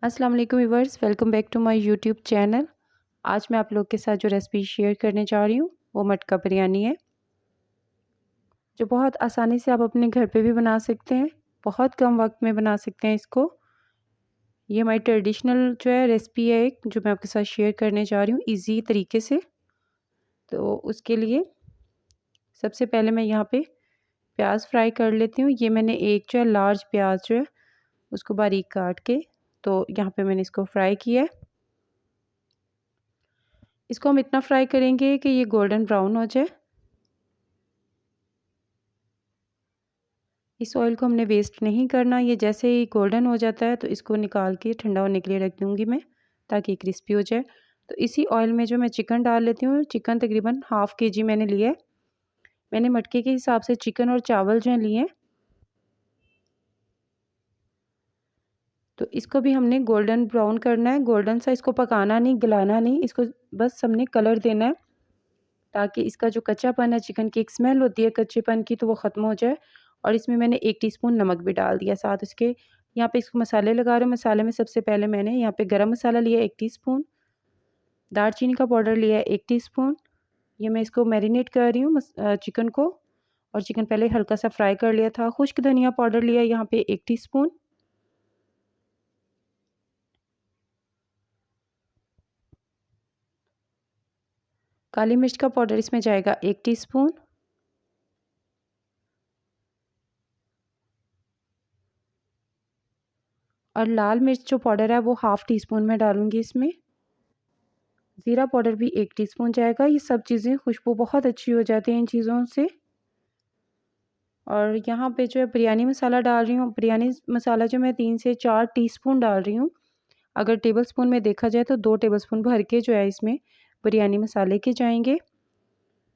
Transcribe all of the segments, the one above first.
अस्सलाम वालेकुम viewers, welcome back to my YouTube channel. आज मैं आप लोग के साथ जो रेसिपी शेयर करने जा रही हूँ वो मटका बिरयानी है, जो बहुत आसानी से आप अपने घर पे भी बना सकते हैं। बहुत कम वक्त में बना सकते हैं इसको। ये हमारी ट्रेडिशनल जो है रेसिपी है एक, जो मैं आपके साथ शेयर करने जा रही हूँ इजी तरीके से। तो उसके लिए सबसे पहले मैं यहाँ पे प्याज फ्राई कर लेती हूँ। ये मैंने एक जो है लार्ज प्याज जो है उसको बारीक काट के, तो यहाँ पे मैंने इसको फ्राई किया है। इसको हम इतना फ्राई करेंगे कि ये गोल्डन ब्राउन हो जाए। इस ऑयल को हमने वेस्ट नहीं करना। ये जैसे ही गोल्डन हो जाता है तो इसको निकाल के ठंडा होने के लिए रख दूँगी मैं, ताकि क्रिस्पी हो जाए। तो इसी ऑयल में जो मैं चिकन डाल लेती हूँ। चिकन तकरीबन हाफ़ केजी मैंने लिया है। मैंने मटके के हिसाब से चिकन और चावल जो हैं लिए हैं। तो इसको भी हमने गोल्डन ब्राउन करना है। गोल्डन सा इसको पकाना नहीं, गलाना नहीं, इसको बस हमने कलर देना है, ताकि इसका जो कच्चापन है, चिकन की एक स्मेल होती है कच्चेपन की, तो वो ख़त्म हो जाए। और इसमें मैंने 1 टीस्पून नमक भी डाल दिया साथ उसके। यहाँ पे इसको मसाले लगा रहे हूँ। मसाले में सबसे पहले मैंने यहाँ पे गरम मसाला लिया 1 टीस्पून, दालचीनी का पाउडर लिया है 1 टीस्पून। ये मैं इसको मैरिनेट कर रही हूँ चिकन को, और चिकन पहले हल्का सा फ्राई कर लिया था। खुश्क धनिया पाउडर लिया है यहाँ पे 1 टीस्पून। काली मिर्च का पाउडर इसमें जाएगा 1 टीस्पून। और लाल मिर्च जो पाउडर है वो हाफ़ टीस्पून मैं डालूँगी इसमें। ज़ीरा पाउडर भी 1 टीस्पून जाएगा। ये सब चीज़ें खुशबू बहुत अच्छी हो जाती है इन चीज़ों से। और यहाँ पे जो है बिरयानी मसाला डाल रही हूँ। बिरयानी मसाला जो मैं 3 से 4 टीस्पून डाल रही हूँ। अगर टेबलस्पून में देखा जाए तो 2 टेबलस्पून भर के जो है इसमें बिरयानी मसाले के जाएंगे।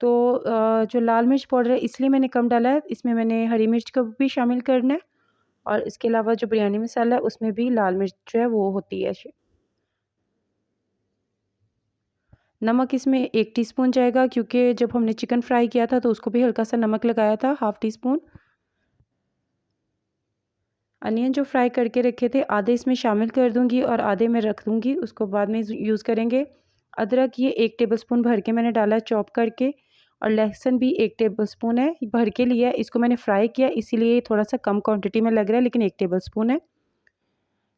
तो जो लाल मिर्च पाउडर है इसलिए मैंने कम डाला है। इसमें मैंने हरी मिर्च को भी शामिल करना है, और इसके अलावा जो बिरयानी मसाला है उसमें भी लाल मिर्च जो है वो होती है। नमक इसमें 1 टीस्पून जाएगा, क्योंकि जब हमने चिकन फ्राई किया था तो उसको भी हल्का सा नमक लगाया था, हाफ़ टीस्पून। अनियन जो फ्राई करके रखे थे आधे इसमें शामिल कर दूंगी और आधे में रख दूंगी, उसको बाद में यूज़ करेंगे। अदरक ये 1 टेबलस्पून भर के मैंने डाला है चॉप करके, और लहसुन भी 1 टेबलस्पून है भर के लिया है। इसको मैंने फ्राई किया इसीलिए थोड़ा सा कम क्वांटिटी में लग रहा है, लेकिन 1 टेबलस्पून है।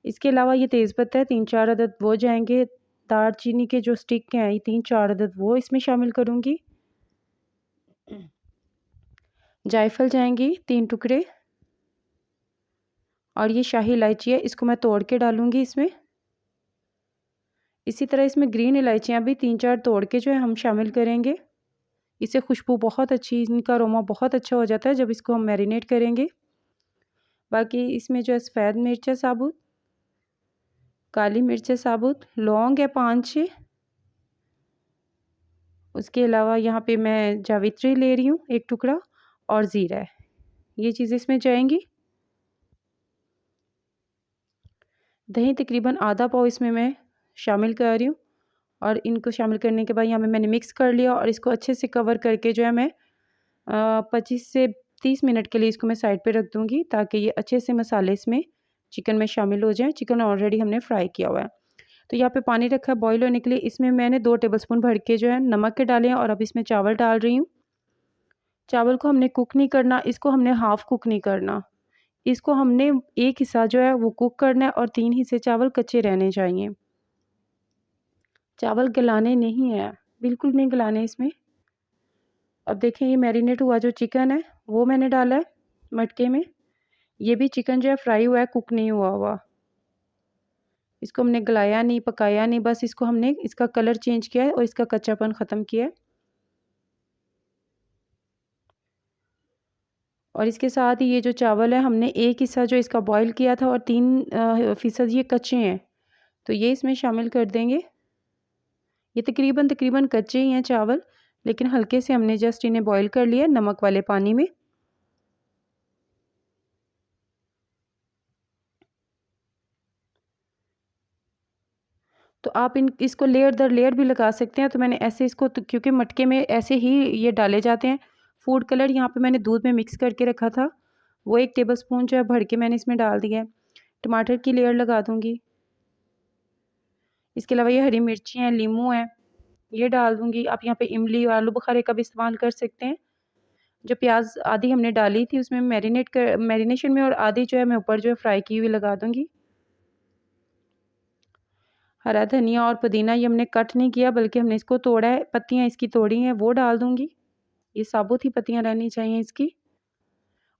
इसके अलावा ये तेज़पत्ता है 3-4 अदद वो जाएंगे। दालचीनी के जो स्टिक हैं ये 3-4 अदद वो इसमें शामिल करूँगी। जायफल जाएंगी 3 टुकड़े, और ये शाही इलायची है, इसको मैं तोड़ के डालूंगी इसमें। इसी तरह इसमें ग्रीन इलायचियाँ भी 3-4 तोड़ के जो है हम शामिल करेंगे। इससे खुशबू बहुत अच्छी, इनका अरोमा बहुत अच्छा हो जाता है जब इसको हम मैरिनेट करेंगे। बाकी इसमें जो है सफ़ेद मिर्च है साबुत, काली मिर्च है साबुत, लौंग है 5-6। उसके अलावा यहाँ पे मैं जावित्री ले रही हूँ 1 टुकड़ा, और ज़ीरा है। ये चीज़ें इसमें जाएंगी। दही तकरीबन आधा पाव इसमें मैं शामिल कर रही हूँ, और इनको शामिल करने के बाद यहाँ पे मैंने मिक्स कर लिया, और इसको अच्छे से कवर करके जो है मैं 25 से 30 मिनट के लिए इसको मैं साइड पे रख दूँगी, ताकि ये अच्छे से मसाले इसमें चिकन में शामिल हो जाएँ। चिकन ऑलरेडी हमने फ्राई किया हुआ है। तो यहाँ पे पानी रखा है बॉईल होने के लिए। इसमें मैंने 2 टेबलस्पून भर के जो है नमक के डाले हैं, और अब इसमें चावल डाल रही हूँ। चावल को हमने कुक नहीं करना, इसको हमने हाफ़ कुक नहीं करना। इसको हमने एक हिस्सा जो है वो कुक करना है, और 3 हिस्से चावल कच्चे रहने चाहिए। चावल गलाने नहीं है, बिल्कुल नहीं गलाने इसमें। अब देखें ये मैरिनेट हुआ जो चिकन है वो मैंने डाला है मटके में। ये भी चिकन जो है फ्राई हुआ है, कुक नहीं हुआ हुआ। इसको हमने गलाया नहीं, पकाया नहीं, बस इसको हमने इसका कलर चेंज किया है और इसका कच्चापन ख़त्म किया है। और इसके साथ ही ये जो चावल है हमने एक हिस्सा जो इसका बॉईल किया था, और 3% ये कच्चे हैं, तो ये इसमें शामिल कर देंगे। ये तकरीबन तकरीबन कच्चे ही हैं चावल, लेकिन हल्के से हमने जस्ट इन्हें बॉईल कर लिया नमक वाले पानी में। तो आप इसको लेयर दर लेयर भी लगा सकते हैं। तो मैंने ऐसे इसको, तो क्योंकि मटके में ऐसे ही ये डाले जाते हैं। फूड कलर यहाँ पे मैंने दूध में मिक्स करके रखा था, वो 1 टेबलस्पून जो है भर के मैंने इसमें डाल दिया है। टमाटर की लेयर लगा दूँगी। इसके अलावा ये हरी मिर्ची हैं, नींबू है, ये डाल दूँगी। आप यहाँ पे इमली और आलू बुखारे का भी इस्तेमाल कर सकते हैं। जो प्याज़ आधी हमने डाली थी उसमें मैरिनेशन में, और आधी जो है मैं ऊपर जो है फ्राई की हुई लगा दूँगी। हरा धनिया और पुदीना ये हमने कट नहीं किया, बल्कि हमने इसको तोड़ा है, पत्तियाँ इसकी तोड़ी हैं वो डाल दूँगी। ये साबुत ही पत्तियाँ रहनी चाहिए इसकी।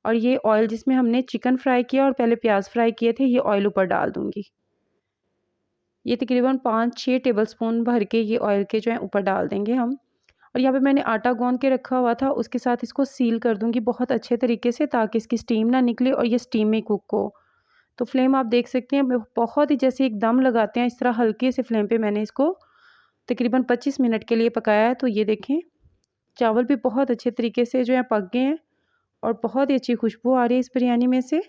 और ये ऑयल जिसमें हमने चिकन फ्राई किया और पहले प्याज फ्राई किए थे, ये ऑयल ऊपर डाल दूँगी। ये तकरीबन 5-6 टेबलस्पून भर के ये ऑयल के जो है ऊपर डाल देंगे हम। और यहाँ पे मैंने आटा गूँध के रखा हुआ था, उसके साथ इसको सील कर दूँगी बहुत अच्छे तरीके से, ताकि इसकी स्टीम ना निकले और ये स्टीम में कुक हो। तो फ्लेम आप देख सकते हैं बहुत ही जैसे एक दम लगाते हैं, इस तरह हल्के से फ्लेम पे मैंने इसको तकरीबन 25 मिनट के लिए पकाया है। तो ये देखें, चावल भी बहुत अच्छे तरीके से जो है पक गए हैं और बहुत ही अच्छी खुशबू आ रही है इस बिरयानी में से।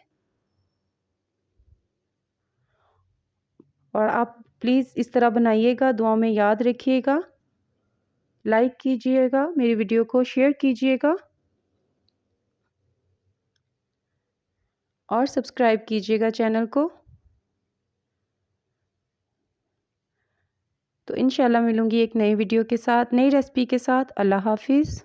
और आप प्लीज़ इस तरह बनाइएगा, दुआओं में याद रखिएगा, लाइक कीजिएगा, मेरी वीडियो को शेयर कीजिएगा और सब्सक्राइब कीजिएगा चैनल को। तो इंशाल्लाह मिलूँगी एक नई वीडियो के साथ, नई रेसिपी के साथ। अल्लाह हाफ़िज़।